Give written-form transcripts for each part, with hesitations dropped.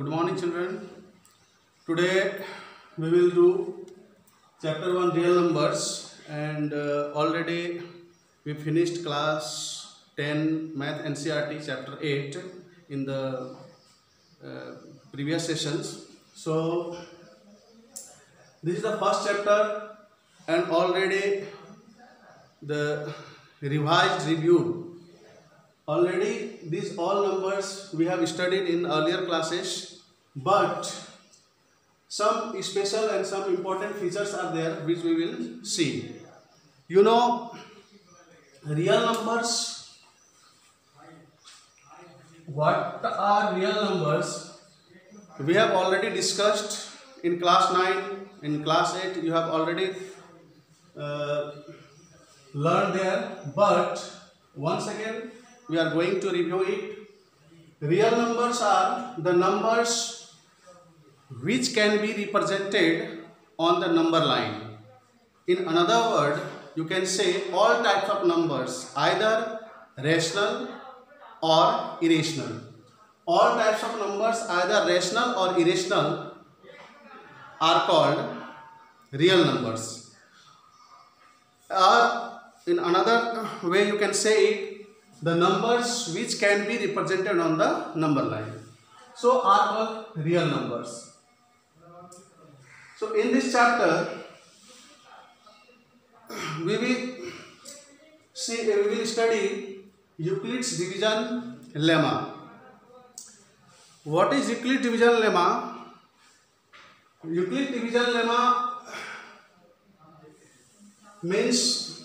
Good morning, children. Today we will do chapter 1 real numbers, and already we finished class 10 math NCERT chapter 8 in the uh, previous sessions. So this is the first chapter, and already the revised reviewed. Already these all numbers we have studied in earlier classes, but some special and some important features are there which we will see. You know, real numbers. What are real numbers? We have already discussed in class 9, in class 8. You have already learned there, but once again we are going to review it. Real numbers are the numbers which can be represented on the number line. In another word, you can say all types of numbers, either rational or irrational. All types of numbers, either rational or irrational, are called real numbers. Or in another way, you can say it, the numbers which can be represented on the number line, so are called real numbers. So in this chapter we will study Euclid's division lemma. What is Euclid division lemma? Euclid division lemma means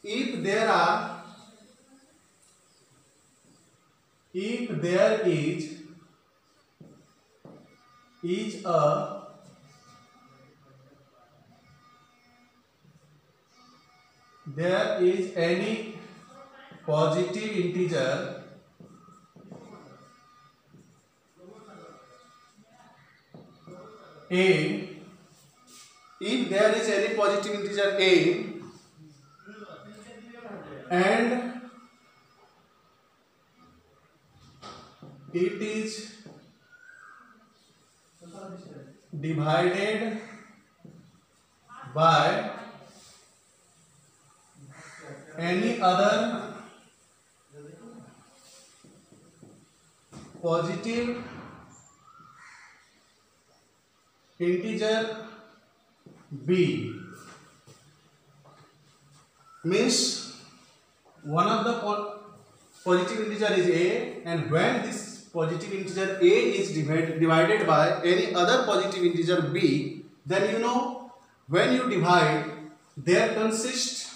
if there is any positive integer a, if there is any positive integer a and it is divided by any other positive integer b, means one of the positive integer is a, and when this positive integer a is divided by any other positive integer b, then you know when you divide, there consists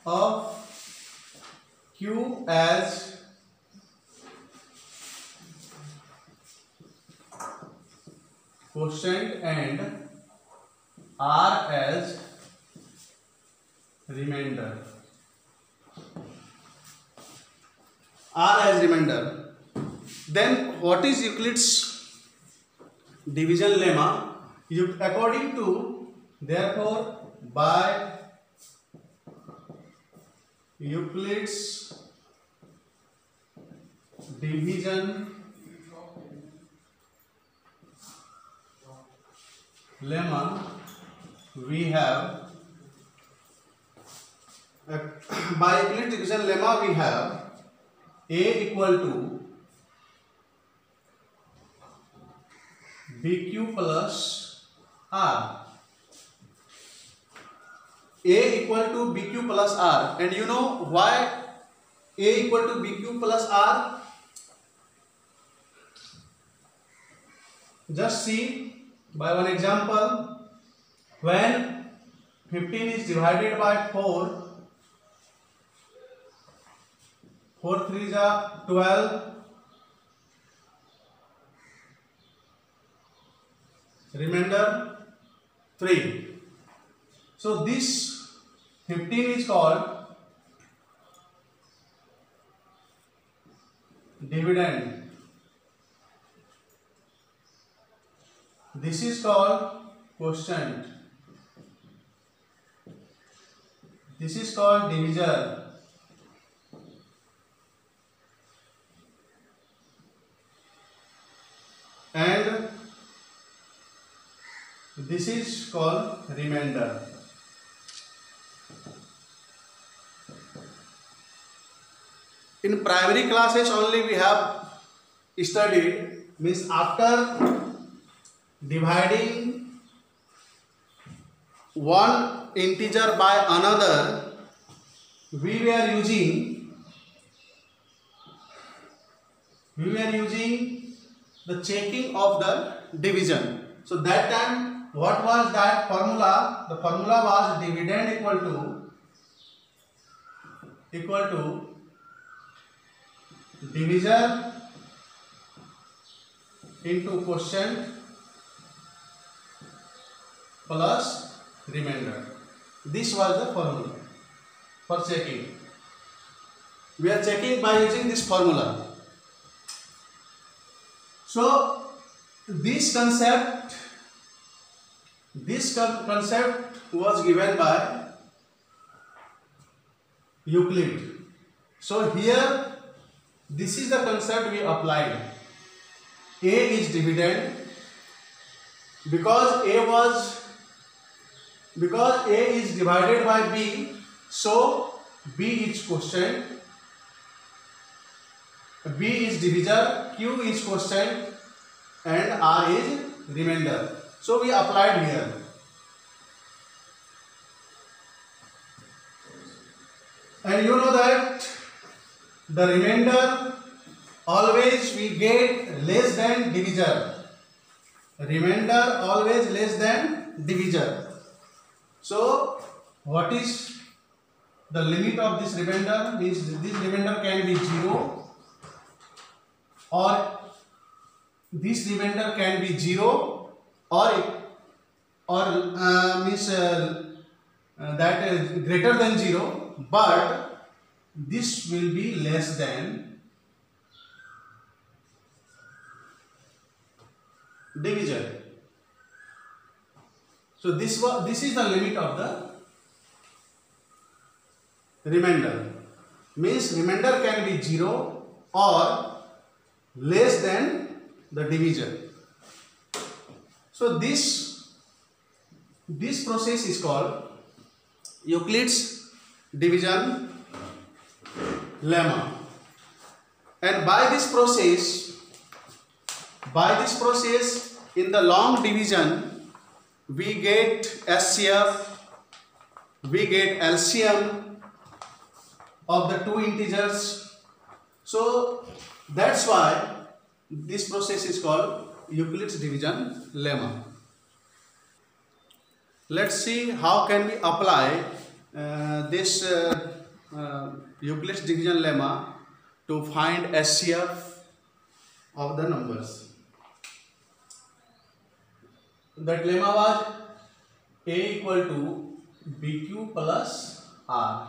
of q as quotient and r as remainder. Then what is Euclid's division lemma? According to, therefore, by Euclid's division lemma, we have by Euclid's division lemma we have a equal to bq plus r. A equal to bq plus r, and you know why a equal to bq plus r? Just see by one example. When 15 is divided by 4, 4 3 is 12, remainder 3. So this 15 is called dividend. This is called quotient. This is called divisor. And this is called remainder. In primary classes only we have studied, means after dividing one integer by another, we were using the checking of the division. So that time, what was that formula? The formula was dividend equal to divisor into quotient plus remainder. This was the formula for checking. We are checking by using this formula. So this concept was given by Euclid. So here this is the concept we applied. A is dividend because A is divided by B, so B is quotient, B is divisor, Q is quotient, and R is remainder. So we applied here. And you know that the remainder always we get less than divisor. Remainder always less than divisor. So what is the limit of this remainder? Means this remainder can be 0, or this remainder can be 0, or means that is greater than 0, but this will be less than divisor. So this is the limit of the remainder. Means remainder can be 0 or less than the divisor. So this process is called Euclid's division lemma. And by this process in the long division we get SCF, we get LCM of the two integers. So that's why this process is called Euclid's division lemma. Let's see how can we apply this Euclid's division lemma to find SCF of the numbers. That lemma was A equal to BQ plus R.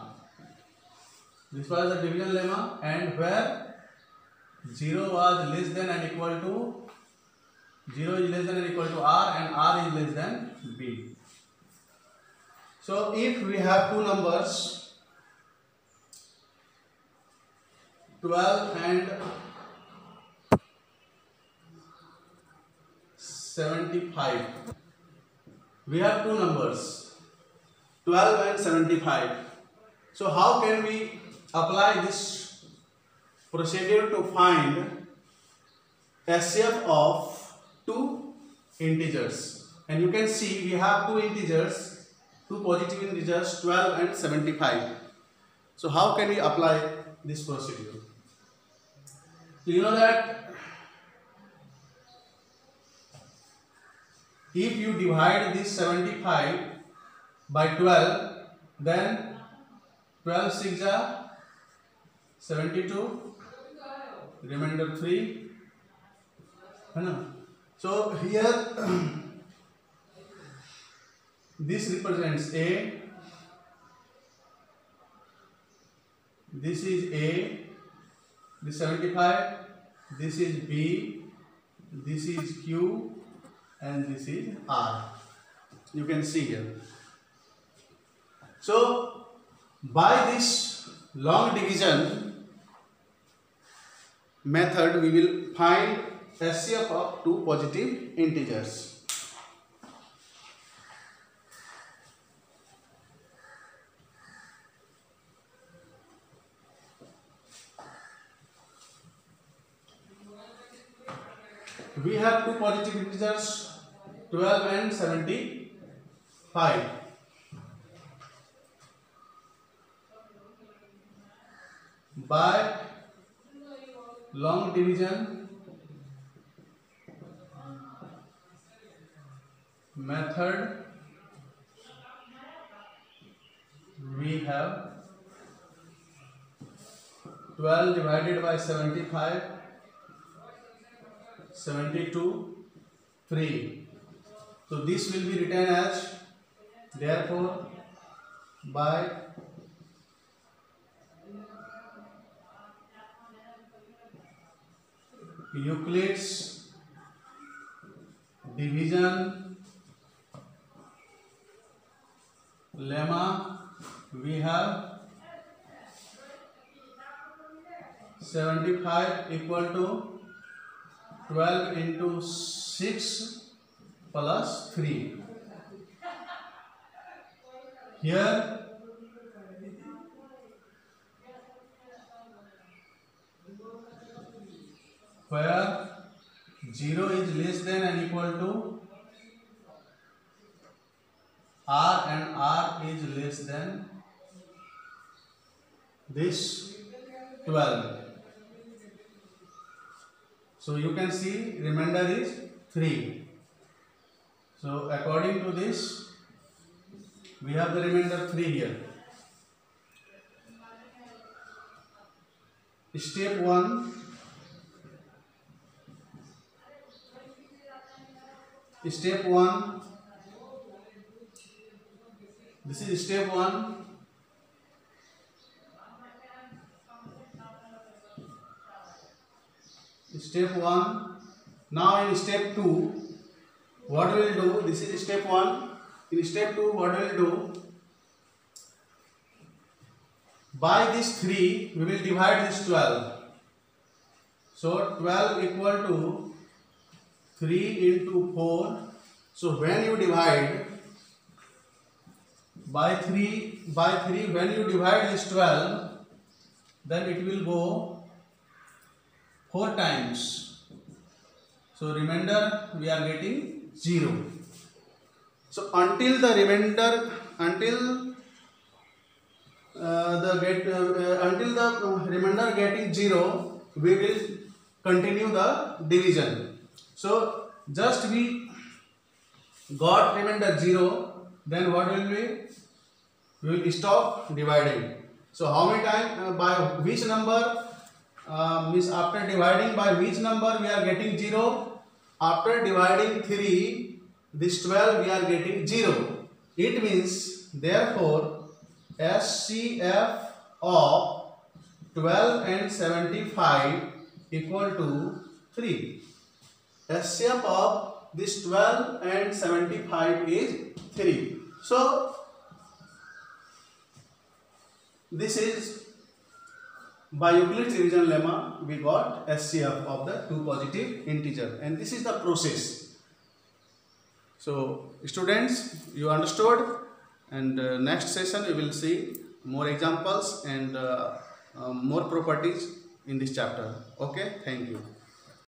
This was the division lemma, and where 0 was less than and equal to 0 is less than and equal to R, and R is less than B. So if we have two numbers 12 and 75, we have two numbers 12 and 75. So how can we apply this procedure to find SCF of two integers? And you can see we have two integers, two positive integers 12 and 75. So how can we apply this procedure? So you know that if you divide this 75 by 12, then 12 6 are 72, remainder 3. So here this represents A, this is A, this 75, this is B, this is Q, and this is R. You can see here. So by this long division method, we will find HCF of two positive integers. We have two positive integers 12 and 75. By long division method, we have 12 divided by 75, 72, 3. So this will be written as, therefore, by Euclid's division lemma, we have 75 equal to 12 into 6 plus 3. Here where 0 is less than and equal to R and R is less than this 12. So you can see remainder is 3. So according to this, we have the remainder 3 here. Step 1. Step 1. This is step 1. Step 1. Now in step 2, what we will do? This is step 1. In step 2, what we will do? By this 3, we will divide this 12. So 12 equal to 3 into 4. So when you divide by 3, when you divide this 12, then it will go 4 times. So remainder we are getting 0. So until the remainder, until the remainder getting 0, we will continue the division. So just we got remainder 0, then what will be? We will stop dividing. So how many times, by which number, means after dividing by which number we are getting 0? After dividing 3, this 12 we are getting 0. It means therefore HCF of 12 and 75 equal to 3. HCF of this 12 and 75 is 3. So this is by Euclid's division lemma, we got HCF of the two positive integer, and this is the process. So students, you understood, and next session we will see more examples and more properties in this chapter. Okay, thank you.